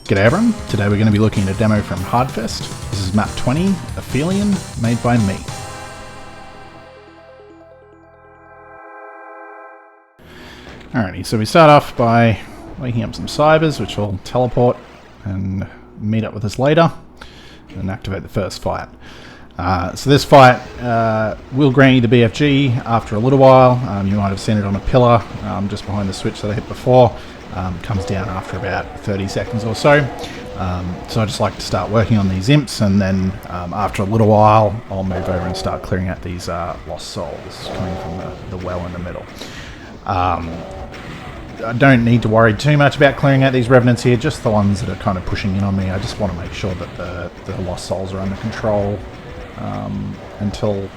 G'day everyone, today we're going to be looking at a demo from Hardfest. This is map 20, Aphelion, made by me. Alrighty, so we start off by waking up some cybers, which will teleport and meet up with us later, and activate the first fight. So this fight will grant you the BFG after a little while. You might have seen it on a pillar just behind the switch that I hit before. Comes down after about 30 seconds or so. So I just like to start working on these imps, and then after a little while I'll move over and start clearing out these lost souls coming from the well in the middle. I don't need to worry too much about clearing out these revenants here, just the ones that are kind of pushing in on me. I just want to make sure that the lost souls are under control until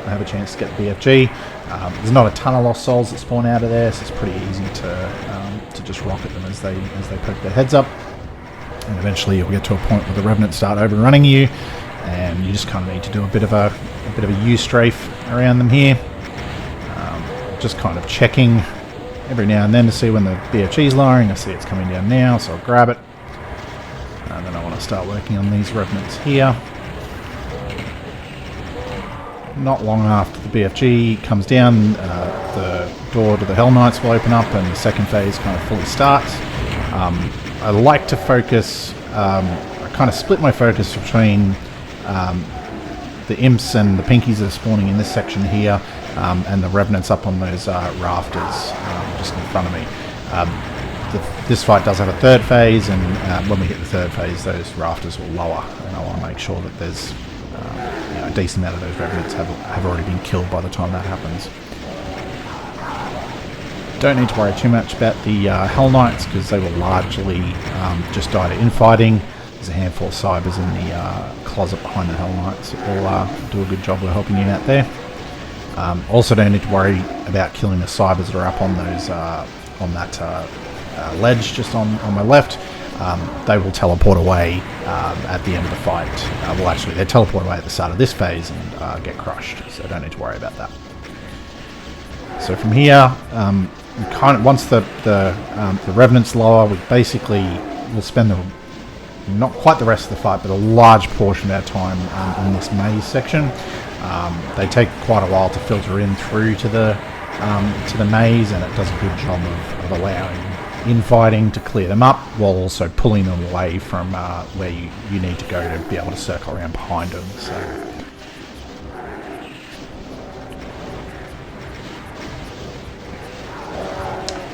I have a chance to get the BFG. There's not a ton of lost souls that spawn out of there, so it's pretty easy to just rocket them as they poke their heads up. And eventually you'll get to a point where the revenants start overrunning you, and you just kind of need to do a bit of a U-strafe around them here. Just kind of checking every now and then to see when the BFG is lowering. I see it's coming down now, so I'll grab it. And then I want to start working on these revenants here. Not long after the BFG comes down, the door to the Hell Knights will open up and the second phase kind of fully starts. I like to focus, I kind of split my focus between the imps and the pinkies that are spawning in this section here, and the revenants up on those rafters just in front of me. This fight does have a third phase, and when we hit the third phase those rafters will lower, and I want to make sure that there's a decent amount of those revenants have already been killed by the time that happens. Don't need to worry too much about the Hell Knights, because they will largely just die to infighting. There's a handful of cybers in the closet behind the Hell Knights that will do a good job of helping you out there. Also don't need to worry about killing the cybers that are up on those on that ledge just on my left. They will teleport away at the end of the fight. Well, actually, they teleport away at the start of this phase and get crushed, so don't need to worry about that. So from here, once the revenants lower, we basically will spend not quite the rest of the fight, but a large portion of our time in this maze section. They take quite a while to filter in through to the maze, and it does a good job of allowing infighting to clear them up, while also pulling them away from where you need to go to be able to circle around behind them. So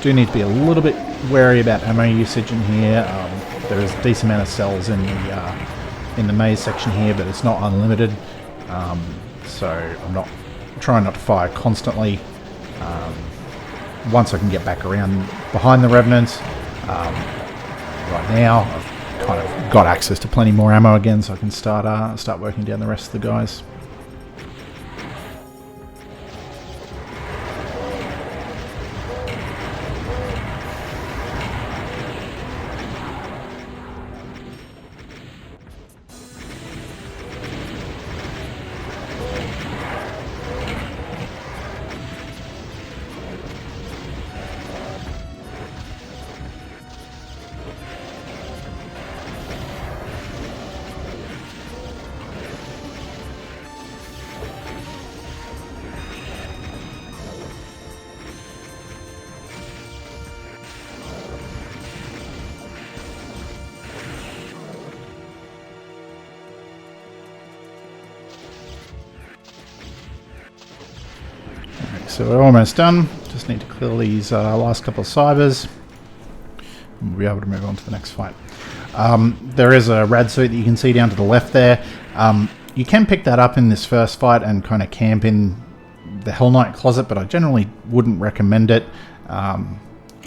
do need to be a little bit wary about ammo usage in here. There is a decent amount of cells in the maze section here, but it's not unlimited. So I'm trying not to fire constantly. Once I can get back around behind the revenants, right now I've kind of got access to plenty more ammo again, so I can start working down the rest of the guys. So we're almost done. Just need to clear these last couple of cybers, and we'll be able to move on to the next fight. There is a rad suit that you can see down to the left there. You can pick that up in this first fight and kind of camp in the Hell Knight closet, but I generally wouldn't recommend it. I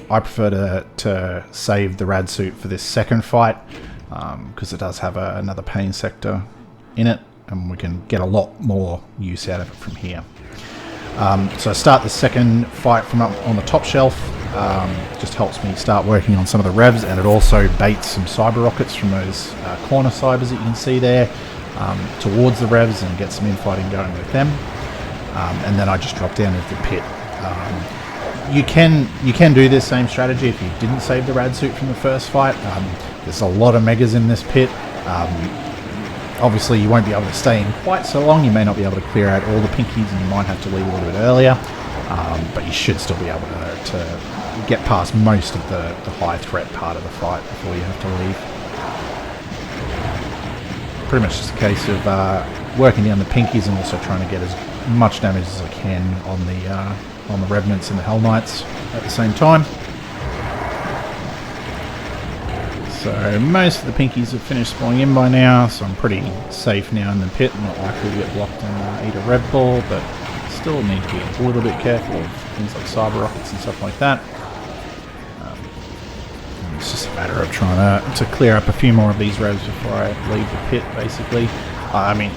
prefer to save the rad suit for this second fight, because it does have another pain sector in it, and we can get a lot more use out of it from here. So I start the second fight from up on the top shelf. Just helps me start working on some of the revs, and it also baits some cyber rockets from those corner cybers that you can see there towards the revs, and get some infighting going with them. And then I just drop down into the pit. you can do this same strategy if you didn't save the rad suit from the first fight. There's a lot of megas in this pit. Obviously, you won't be able to stay in quite so long. You may not be able to clear out all the pinkies, and you might have to leave a little bit earlier. But you should still be able to get past most of the high threat part of the fight before you have to leave. Pretty much just a case of working down the pinkies and also trying to get as much damage as I can on the Revenants and the Hell Knights at the same time. So most of the pinkies have finished spawning in by now, so I'm pretty safe now in the pit. Not likely to get blocked and eat a Rev Ball, but still need to be a little bit careful of things like cyber rockets and stuff like that. It's just a matter of trying to clear up a few more of these revs before I leave the pit, basically. I mean,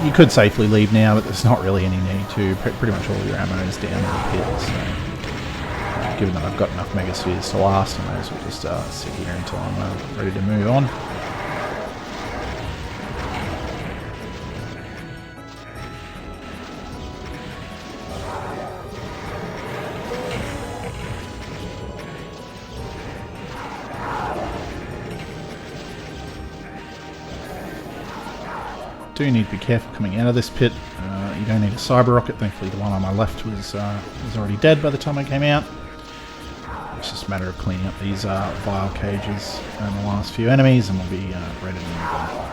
you could safely leave now, but there's not really any need to. Pretty much all your ammo is down in the pit, so given that I've got enough Megaspheres to last, I may as well just sit here until I'm ready to move on. Do need to be careful coming out of this pit. You don't need a cyber rocket. Thankfully the one on my left was already dead by the time I came out. It's just a matter of cleaning up these vial cages and the last few enemies, and we'll be ready to move on.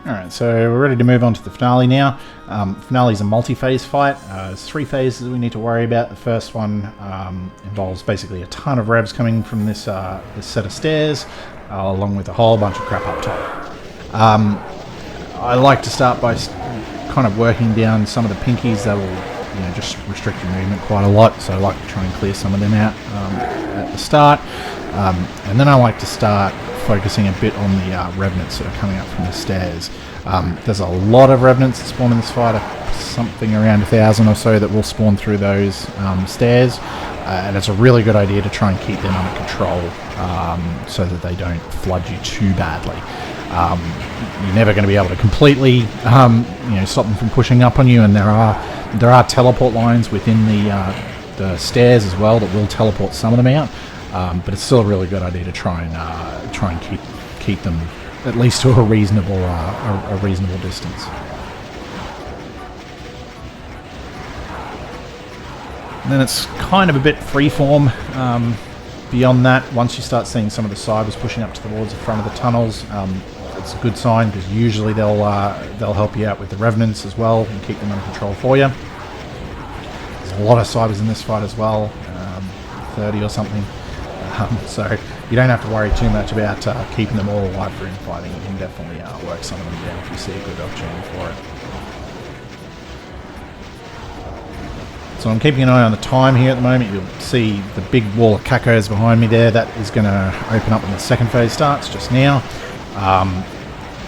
Alright, so we're ready to move on to the finale now. Finale is a multi-phase fight. There's 3 phases we need to worry about. The first one involves basically a ton of revs coming from this set of stairs, along with a whole bunch of crap up top. I like to start by kind of working down some of the pinkies that will just restrict your movement quite a lot, so I like to try and clear some of them out at the start. And then I like to start focusing a bit on the Revenants that are coming up from the stairs. There's a lot of Revenants that spawn in this fight, something around 1,000 or so that will spawn through those stairs, and it's a really good idea to try and keep them under control so that they don't flood you too badly. You're never going to be able to completely stop them from pushing up on you, and there are teleport lines within the stairs as well that will teleport some of them out. But it's still a really good idea to try and keep them at least to a reasonable distance. And then it's kind of a bit freeform beyond that. Once you start seeing some of the cybers pushing up towards the front of the tunnels, it's a good sign, because usually they'll help you out with the Revenants as well and keep them under control for you. There's a lot of cybers in this fight as well, 30 or something. So you don't have to worry too much about keeping them all alive for infighting. You can definitely work some of them down if you see a good opportunity for it. So I'm keeping an eye on the time here at the moment. You'll see the big wall of cacos behind me there. That is going to open up when the second phase starts just now.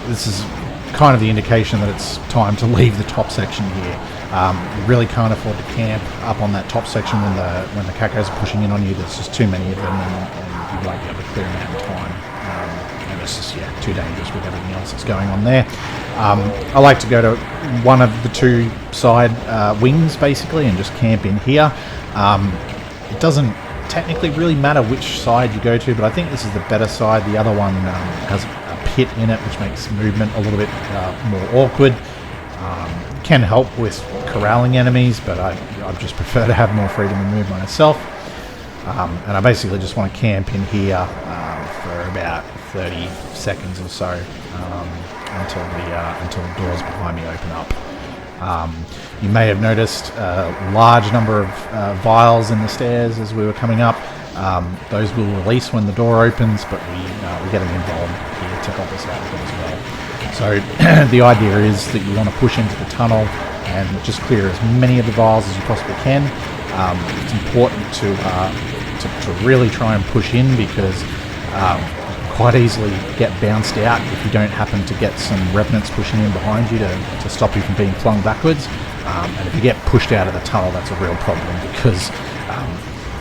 This is kind of the indication that it's time to leave the top section here. You really can't afford to camp up on that top section when the cacos are pushing in on you. There's just too many of them, and you won't be able to clear them out in time. And it's just too dangerous with everything else that's going on there. I like to go to one of the 2 side wings basically and just camp in here. It doesn't technically really matter which side you go to, but I think this is the better side. The other one has a pit in it, which makes movement a little bit more awkward. Can help with corralling enemies, but I just prefer to have more freedom and move myself. And I basically just want to camp in here for about 30 seconds or so until the doors behind me open up. You may have noticed a large number of vials in the stairs as we were coming up. Those will release when the door opens, but we get an involved here to help us out with it as well. So the idea is that you want to push into the tunnel and just clear as many of the vials as you possibly can. It's important to really try and push in, because quite easily get bounced out if you don't happen to get some revenants pushing in behind you to stop you from being flung backwards. And if you get pushed out of the tunnel, that's a real problem because,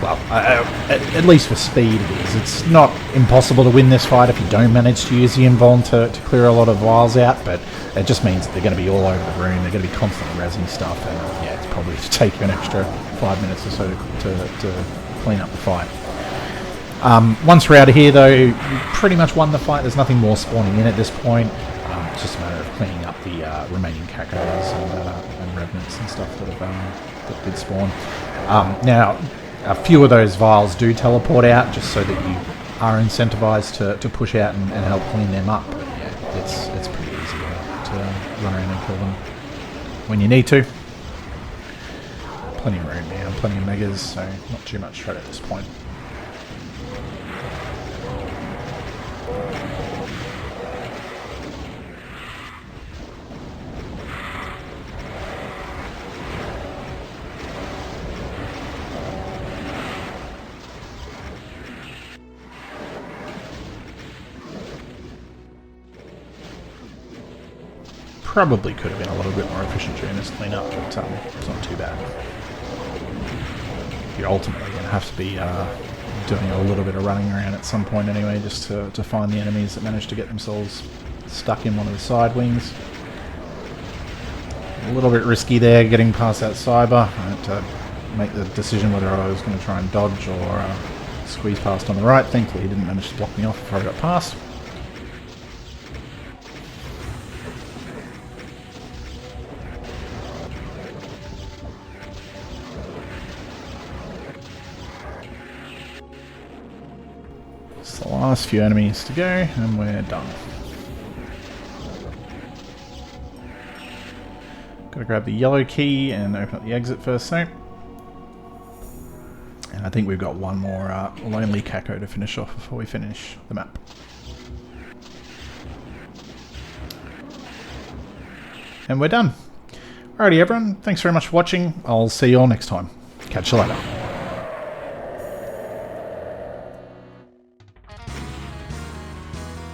at least for speed it is. It's not impossible to win this fight if you don't manage to use the invuln to clear a lot of vials out, but it just means that they're going to be all over the room, they're going to be constantly rezzing stuff, and yeah, it's probably to take you an extra 5 minutes or so to clean up the fight. Once we're out of here though, we pretty much won the fight. There's nothing more spawning in at this point. It's just a matter of cleaning up the remaining cacos and revenants and stuff that did spawn. Now, a few of those vials do teleport out just so that you are incentivized to push out and help clean them up. But yeah, it's pretty easy to run around and kill them when you need to. Plenty of room now, plenty of megas, so not too much threat at this point. Probably could have been a little bit more efficient during this cleanup, but it's not too bad. You're ultimately going to have to be doing a little bit of running around at some point anyway, just to find the enemies that manage to get themselves stuck in one of the side wings. A little bit risky there, getting past that cyber. I had to make the decision whether I was going to try and dodge or squeeze past on the right. Thankfully he didn't manage to block me off before I got past. It's the last few enemies to go, and we're done. Gotta grab the yellow key and open up the exit first, though. And I think we've got one more lonely caco to finish off before we finish the map. And we're done. Alrighty everyone, thanks very much for watching. I'll see you all next time. Catch you later.